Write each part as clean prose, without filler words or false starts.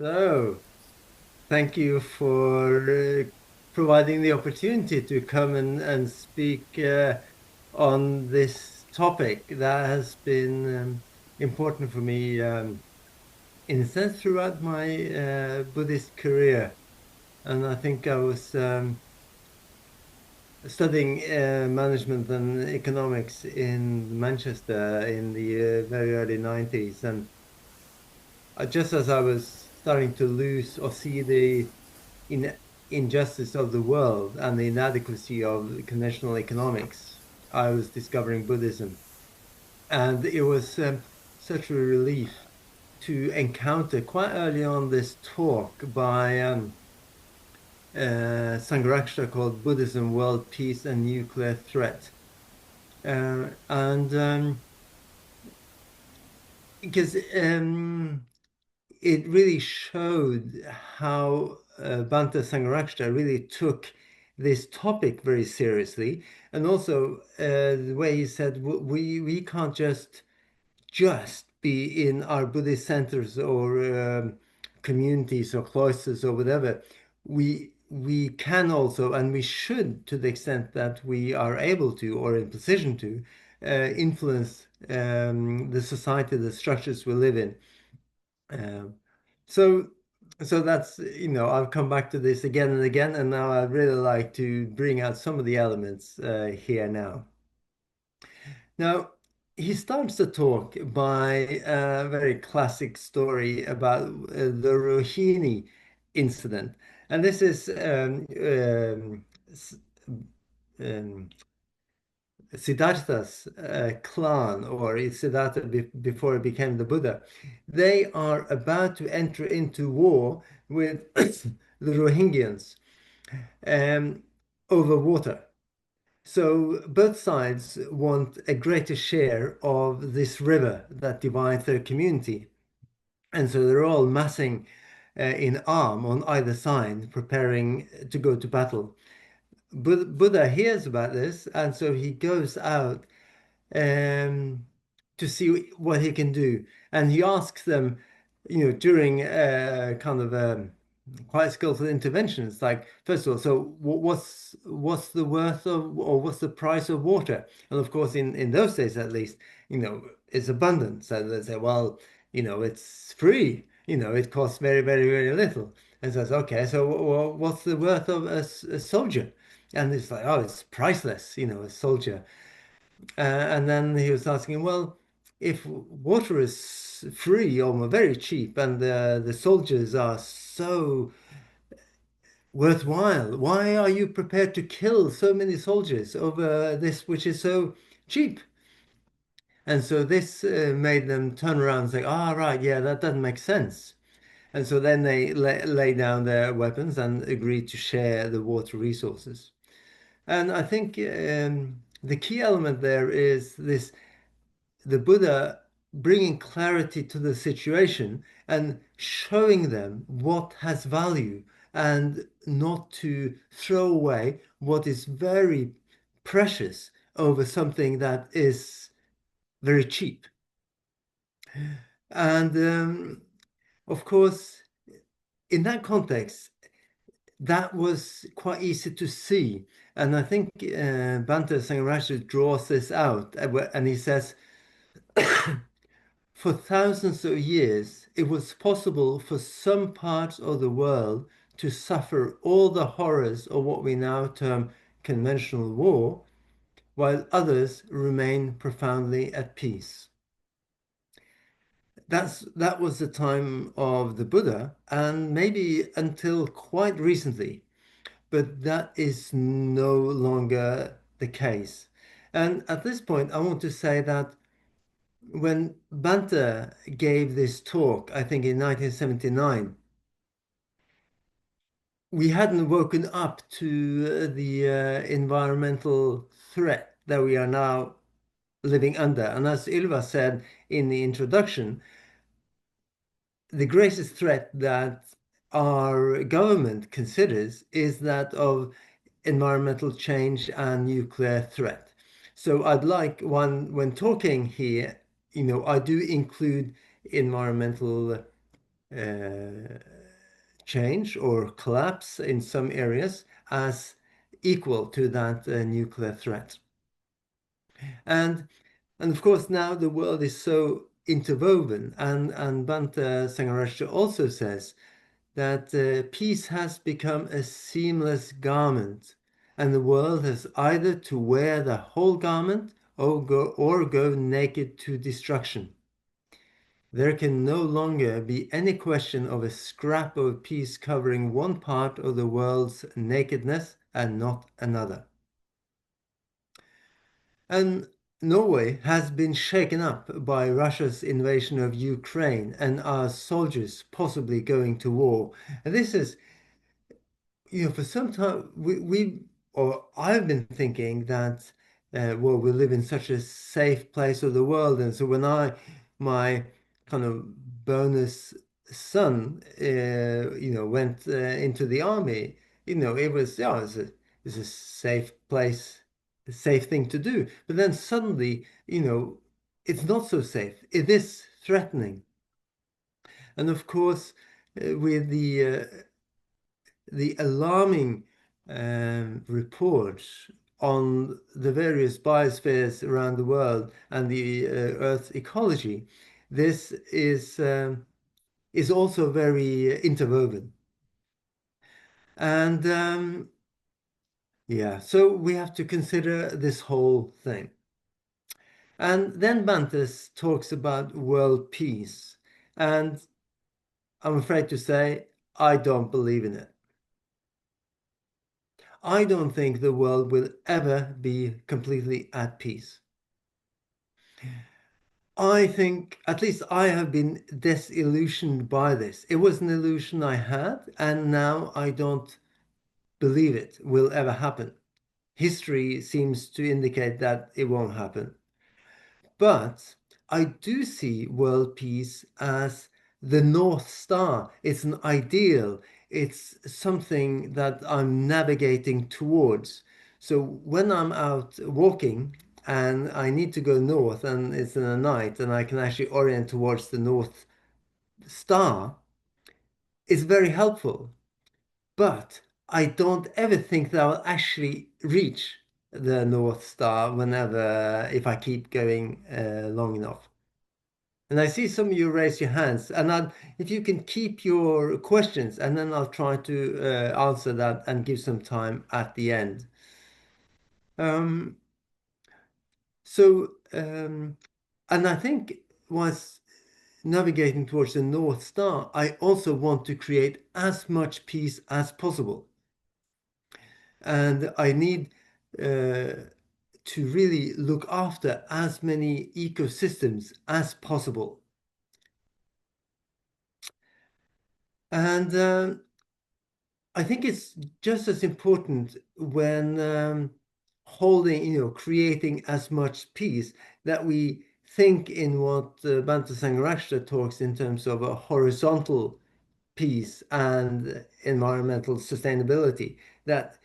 So, thank you for providing the opportunity to come and speak on this topic that has been important for me in a sense throughout my Buddhist career. And I think I was studying management and economics in Manchester in the very early 90s. And just as I was starting to lose or see the in injustice of the world and the inadequacy of conventional economics, I was discovering Buddhism. And it was such a relief to encounter quite early on this talk by Sangharakshita called Buddhism, World Peace and Nuclear Threat. And because it really showed how Bhante Sangharakshita really took this topic very seriously, and also the way he said we can't just be in our Buddhist centers or communities or cloisters or whatever. We can also, and we should, to the extent that we are able to or in position to, influence the society, the structures we live in. Um, so, so that's, I've come back to this again and again, and now I'd really like to bring out some of the elements here now. Now, he starts the talk by a very classic story about the Rohini incident. And this is um, Siddhartha's clan, or Siddhartha before he became the Buddha. They are about to enter into war with the Rohingyans um, over water. So both sides want a greater share of this river that divides their community. And so they're all massing in arm on either side, preparing to go to battle. Buddha hears about this, and so he goes out um, to see what he can do. And he asks them, during kind of quite skillful intervention. It's like, first of all, so what's the worth of, or what's the price of water? And of course, in those days at least, it's abundant. So they say, well, it's free. It costs very, very, very little. And says, okay, so what's the worth of a soldier? And it's like, oh, it's priceless, a soldier. And then he was asking, well, if water is free or very cheap and the soldiers are so worthwhile, why are you prepared to kill so many soldiers over this which is so cheap? And so this made them turn around and say, ah, right, yeah, that doesn't make sense. And so then they lay down their weapons and agreed to share the water resources. And I think the key element there is this the Buddha bringing clarity to the situation and showing them what has value and not to throw away what is very precious over something that is very cheap. And of course, in that context, that was quite easy to see. And I think Bhante Sangharakshita draws this out, and he says, for thousands of years, it was possible for some parts of the world to suffer all the horrors of what we now term conventional war, while others remain profoundly at peace. That was the time of the Buddha, and maybe until quite recently, but that is no longer the case. And at this point, I want to say that when Banta gave this talk, I think in 1979, we hadn't woken up to the environmental threat that we are now living under. And as Ylva said in the introduction, the greatest threat that our government considers is that of environmental change and nuclear threat. So I'd like when talking here, I do include environmental uh, change or collapse in some areas as equal to that nuclear threat. And and of course now the world is so interwoven, and Bante Sangharakshita also says that peace has become a seamless garment, and the world has either to wear the whole garment or go naked to destruction. There can no longer be any question of a scrap of peace covering one part of the world's nakedness and not another. And Norway has been shaken up by Russia's invasion of Ukraine and our soldiers possibly going to war. And this is, for some time or I've been thinking that well, we live in such a safe place of the world, and so when my kind of bonus son went into the army, it was it's a safe place, a safe thing to do. But then suddenly, it's not so safe. It is threatening. And of course, with the alarming reports on the various biospheres around the world and the Earth's ecology, this is also very interwoven. And yeah, so we have to consider this whole thing. And then Bantes talks about world peace. And I'm afraid to say, I don't believe in it. I don't think the world will ever be completely at peace. I think, at least I have been disillusioned by this. It was an illusion I had, and now I don't believe it will ever happen. History seems to indicate that it won't happen. But I do see world peace as the North Star. It's an ideal. It's something that I'm navigating towards. So when I'm out walking and I need to go north and it's in the night and I can actually orient towards the North Star, it's very helpful. But I don't ever think that I'll actually reach the North Star whenever, if I keep going long enough. And I see some of you raise your hands, and if you can keep your questions, and then I'll try to answer that and give some time at the end. Um, and I think whilst navigating towards the North Star, I also want to create as much peace as possible. And I need to really look after as many ecosystems as possible. And I think it's just as important when creating as much peace that we think in what Bhante Sangharakshita talks in terms of a horizontal peace and environmental sustainability, that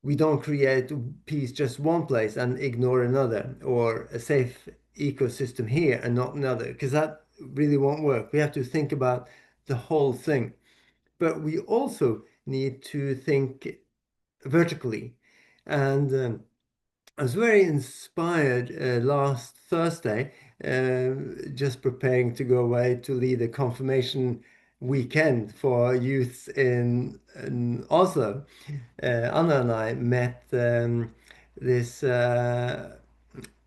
we don't create peace just one place and ignore another, or a safe ecosystem here and not another, because that really won't work. We have to think about the whole thing. But we also need to think vertically. And I was very inspired last Thursday, just preparing to go away to lead a confirmation weekend for youths in Oslo. Anna and I met this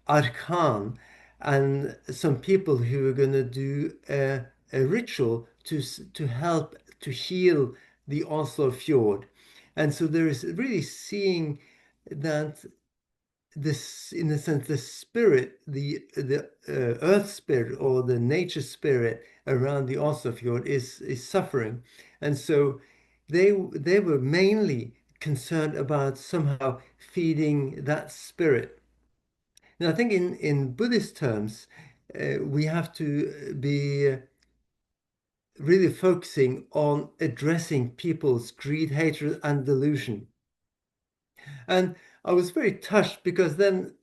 Arkan and some people who are going to do a ritual to help to heal the Oslo fjord. And so there is really seeing that this, in a sense, the spirit, the earth spirit or the nature spirit around the Oslo fjord is suffering, and so they were mainly concerned about somehow feeding that spirit. Now, I think in Buddhist terms, we have to be really focusing on addressing people's greed, hatred, and delusion. And I was very touched because then,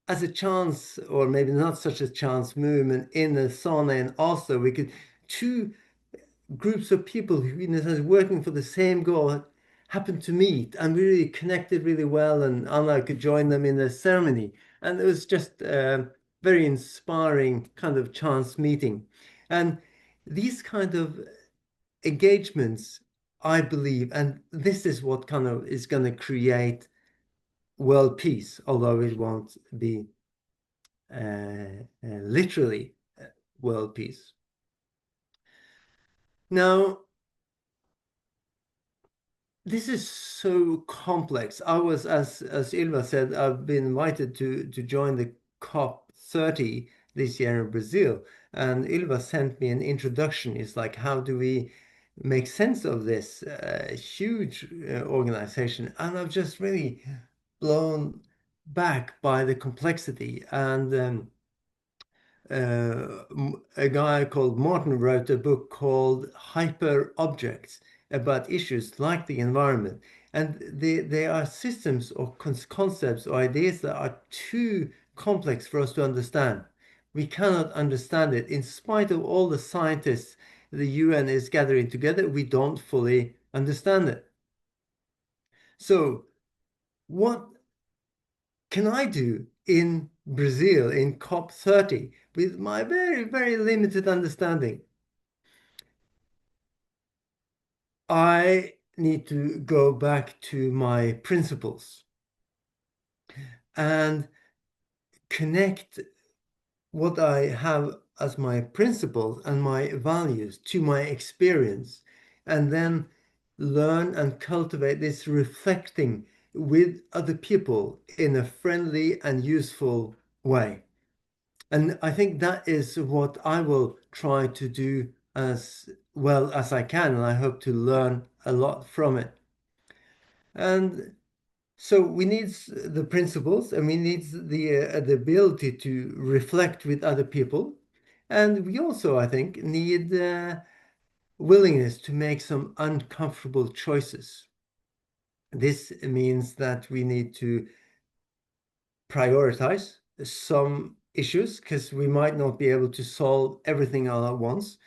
as a chance, or maybe not such a chance movement in the sauna, and also we could two groups of people who, in a sense, working for the same goal happened to meet and we really connected really well. And Anna could join them in the ceremony. And it was just a very inspiring kind of chance meeting. And these kind of engagements, I believe, and this is what kind of is going to create world peace, although it won't be literally world peace. Now, this is so complex. I was, as Ylva said, I've been invited to join the COP30 this year in Brazil, and Ylva sent me an introduction. It's like, how do we make sense of this huge organization? And I've just really blown back by the complexity. And a guy called Martin wrote a book called Hyper Objects about issues like the environment. And they are systems or concepts or ideas that are too complex for us to understand. We cannot understand it. In spite of all the scientists the UN is gathering together, we don't fully understand it. So, what can I do in Brazil in COP30 with my very, very limited understanding? I need to go back to my principles and connect what I have as my principles and my values to my experience, and then learn and cultivate this reflecting with other people in a friendly and useful way. And I think that is what I will try to do as well as I can, and I hope to learn a lot from it. And so we need the principles, and we need the ability to reflect with other people, and we also, I think, need willingness to make some uncomfortable choices. This means that we need to prioritize some issues because we might not be able to solve everything all at once,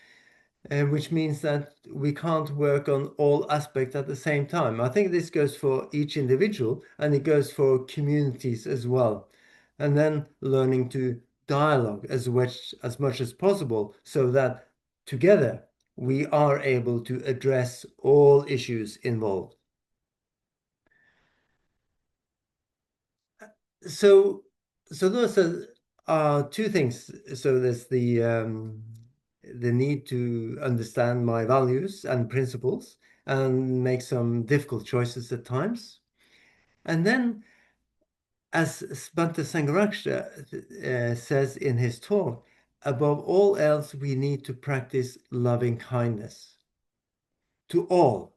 which means that we can't work on all aspects at the same time. I think this goes for each individual and it goes for communities as well. And then learning to dialogue as much as possible so that together we are able to address all issues involved. So, so those are two things. So there's the need to understand my values and principles and make some difficult choices at times. And then, as Bhante Sangharakshita says in his talk, above all else, we need to practice loving kindness to all,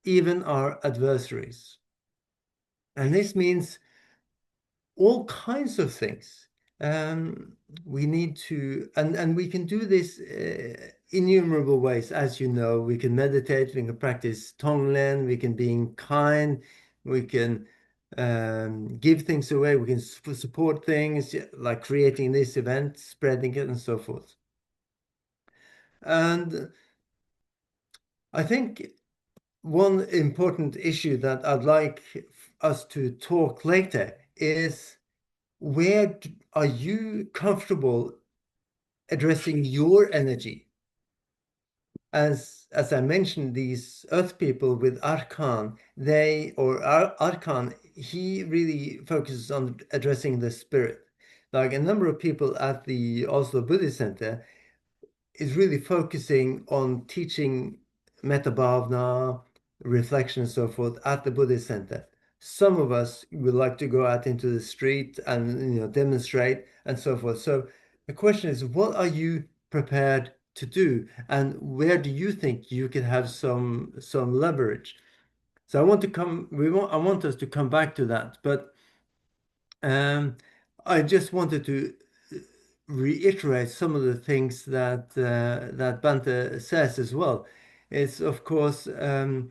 even our adversaries. And this means all kinds of things. Um, we need to, and we can do this innumerable ways. As you know, we can meditate, we can practice Tonglen, we can be kind, we can give things away, we can support things like creating this event, spreading it, and so forth. And I think one important issue that I'd like us to talk later is where are you comfortable addressing your energy? As I mentioned, these earth people with Arkan, Arkan, he really focuses on addressing the spirit. Like a number of people at the Oslo Buddhist Center is really focusing on teaching metta bhavana, reflection, and so forth at the Buddhist Center. Some of us would like to go out into the street and demonstrate and so forth. So the question is, what are you prepared to do, and where do you think you could have some leverage? So I want us to come back to that, but um, I just wanted to reiterate some of the things that Bante says as well. It's of course uh,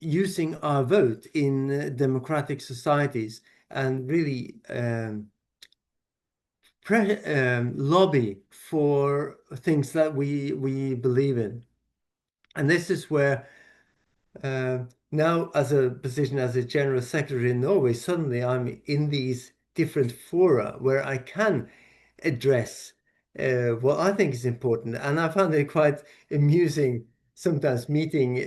using our vote in democratic societies and really lobby for things that we believe in. And this is where now, as a position as a general secretary in Norway, suddenly I'm in these different fora where I can address what I think is important. And I found it quite amusing sometimes meeting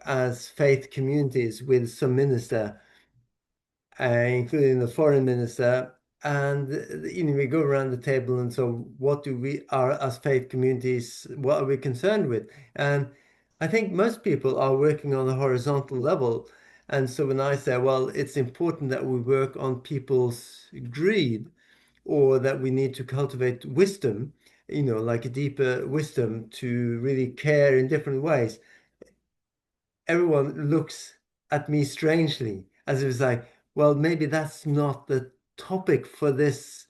as faith communities with some minister, including the foreign minister. And we go around the table and so what do we are as faith communities, what are we concerned with? And I think most people are working on a horizontal level. And so when I say, well, it's important that we work on people's greed or that we need to cultivate wisdom, like a deeper wisdom to really care in different ways, everyone looks at me strangely as if it's like, well, maybe that's not the topic for this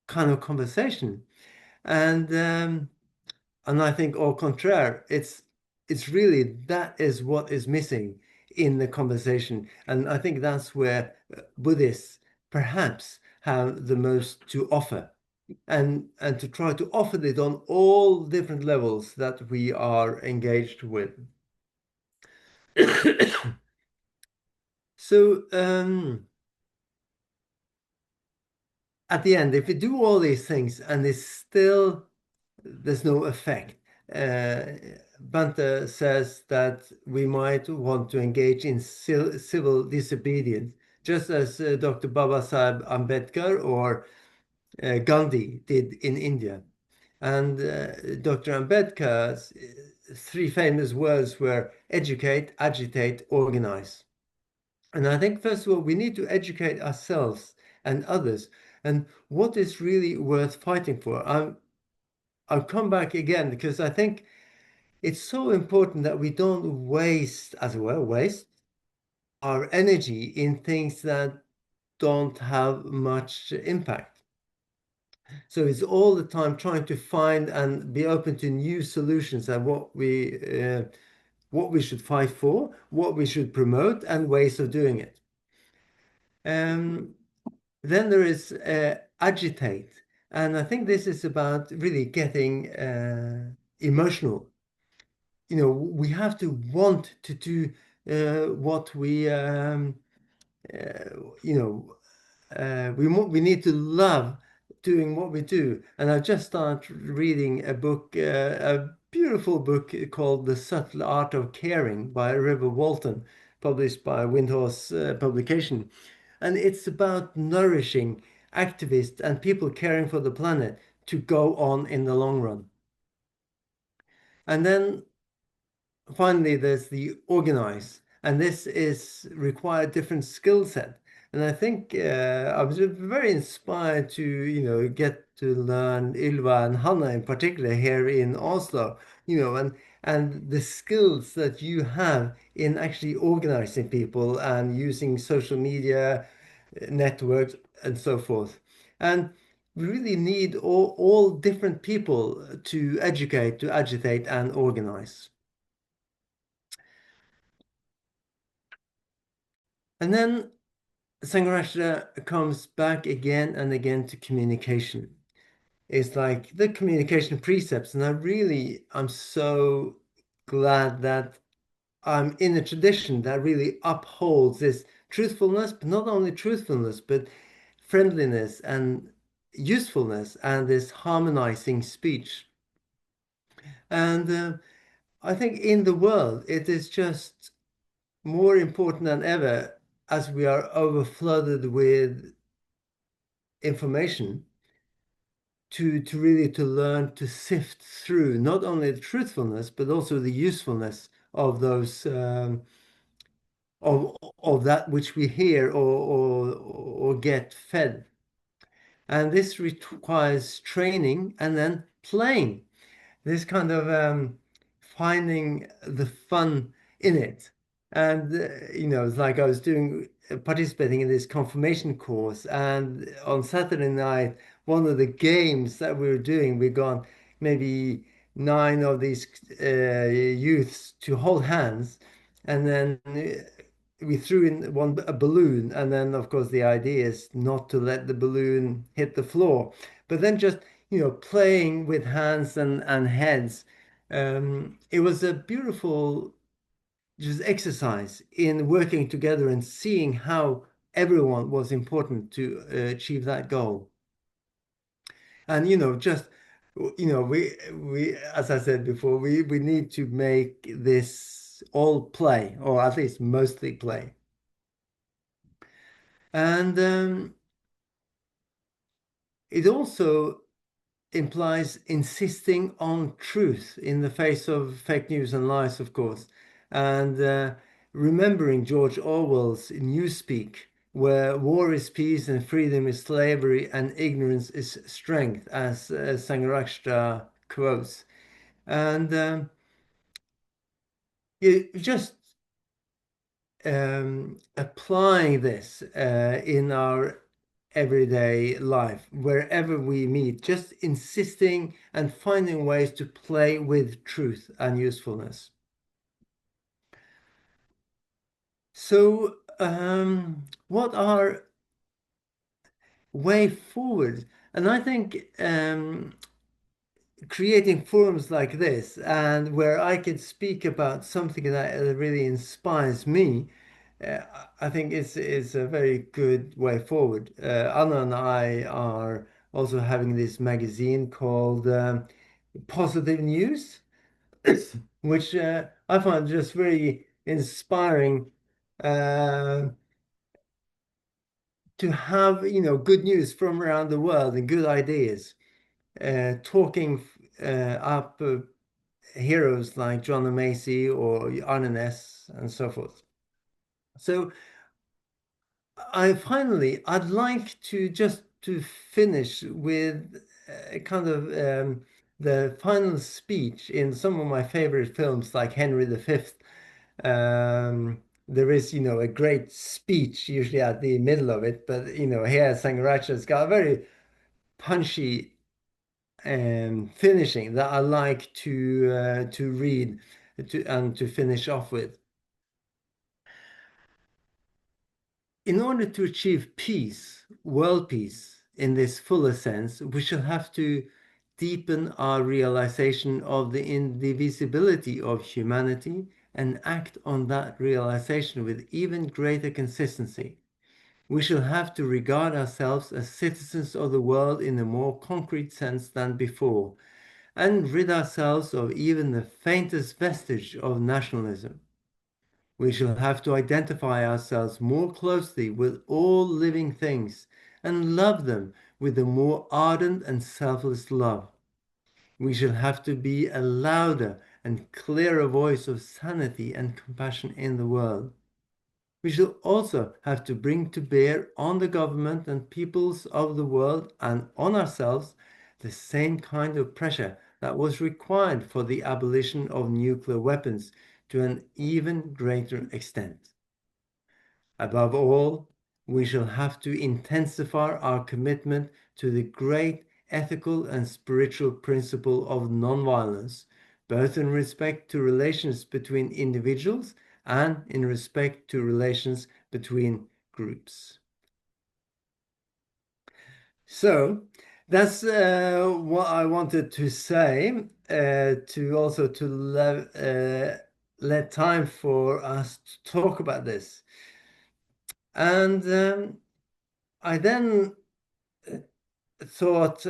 kind of conversation. And and I think au contraire, it's really that is what is missing in the conversation. And I think that's where Buddhists perhaps have the most to offer. And to try to offer it on all different levels that we are engaged with. So at the end, if we do all these things and there's no effect, uh, Bante says that we might want to engage in civil disobedience, just as Dr. Babasaheb Ambedkar or Gandhi did in India. And Dr. Ambedkar's three famous words were educate, agitate, organize. And I think, first of all, we need to educate ourselves and others. And what is really worth fighting for? I'll come back again because I think it's so important that we don't waste, as well, waste our energy in things that don't have much impact. So it's all the time trying to find and be open to new solutions and what we should fight for, what we should promote, and ways of doing it. Um, Then there is agitate. And I think this is about really getting emotional. We have to want to do what you know, we need to love doing what we do. And I just started reading a book, a beautiful book called The Subtle Art of Caring by River Walton, published by Windhorse Publication. And it's about nourishing activists and people caring for the planet to go on in the long run. And then finally, there's the organize, and this is require different skill set. And I think I was very inspired to, get to learn Ylva and Hanna in particular here in Oslo, and the skills that you have in actually organizing people and using social media networks and so forth. And we really need all different people to educate, to agitate, and organize. And then Sangharakshita comes back again and again to communication. It's like the communication precepts, and I'm so glad that I'm in a tradition that really upholds this truthfulness, but not only truthfulness, but friendliness and usefulness and this harmonizing speech. And I think in the world, it is just more important than ever as we are overflooded with information to really to learn to sift through not only the truthfulness but also the usefulness of those of that which we hear or get fed. And this requires training and then playing. This kind of finding the fun in it. And it's like I was participating in this confirmation course, and on Saturday night, one of the games that we were doing, we got maybe nine of these youths to hold hands, and then we threw in a balloon, and then of course the idea is not to let the balloon hit the floor, but then just playing with hands and heads. It was a beautiful just exercise in working together and seeing how everyone was important to achieve that goal. And just we as I said before, we need to make this all play, or at least mostly play. And it also implies insisting on truth in the face of fake news and lies, of course, and remembering George Orwell's Newspeak, where war is peace and freedom is slavery and ignorance is strength, as Sangharakshita quotes. And just applying this in our everyday life, wherever we meet, just insisting and finding ways to play with truth and usefulness. So, what are way forward? And I think creating forums like this, and where I could speak about something that really inspires me, uh, I think it's a very good way forward. Anna and I are also having this magazine called Positive News, which I find just very inspiring uh, to have, good news from around the world and good ideas, talking up heroes like John Macy or Arne Næss and so forth. So I'd like to just to finish with kind of the final speech in some of my favorite films, like Henry V. There is, a great speech usually at the middle of it, but here Sangharakshita's got a very punchy finishing that I like to read and to finish off with. In order to achieve peace, world peace, in this fuller sense, we shall have to deepen our realization of the indivisibility of humanity and act on that realization with even greater consistency. We shall have to regard ourselves as citizens of the world in a more concrete sense than before, and rid ourselves of even the faintest vestige of nationalism. We shall have to identify ourselves more closely with all living things and love them with a more ardent and selfless love. We shall have to be a louder and clearer voice of sanity and compassion in the world. We shall also have to bring to bear on the government and peoples of the world and on ourselves the same kind of pressure that was required for the abolition of nuclear weapons to an even greater extent. Above all, we shall have to intensify our commitment to the great ethical and spiritual principle of nonviolence, both in respect to relations between individuals and in respect to relations between groups. So that's what I wanted to say, to also to let time for us to talk about this. And I then thought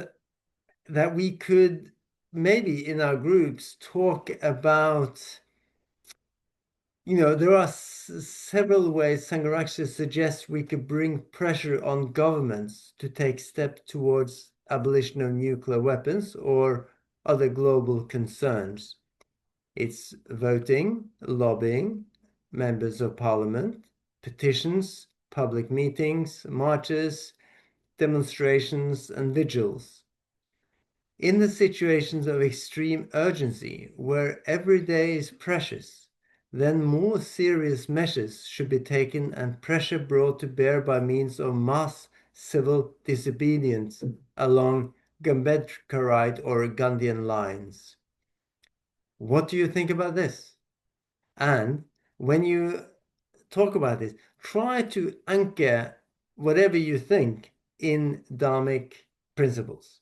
that we could maybe in our groups talk about, there are several ways Sangharakshita suggests we could bring pressure on governments to take steps towards abolition of nuclear weapons or other global concerns. It's voting, lobbying, members of parliament, petitions, public meetings, marches, demonstrations, and vigils. In the situations of extreme urgency, where every day is precious, then more serious measures should be taken and pressure brought to bear by means of mass civil disobedience along Gambedkarite or Gandhian lines. What do you think about this? And when you talk about this, try to anchor whatever you think in Dharmic principles.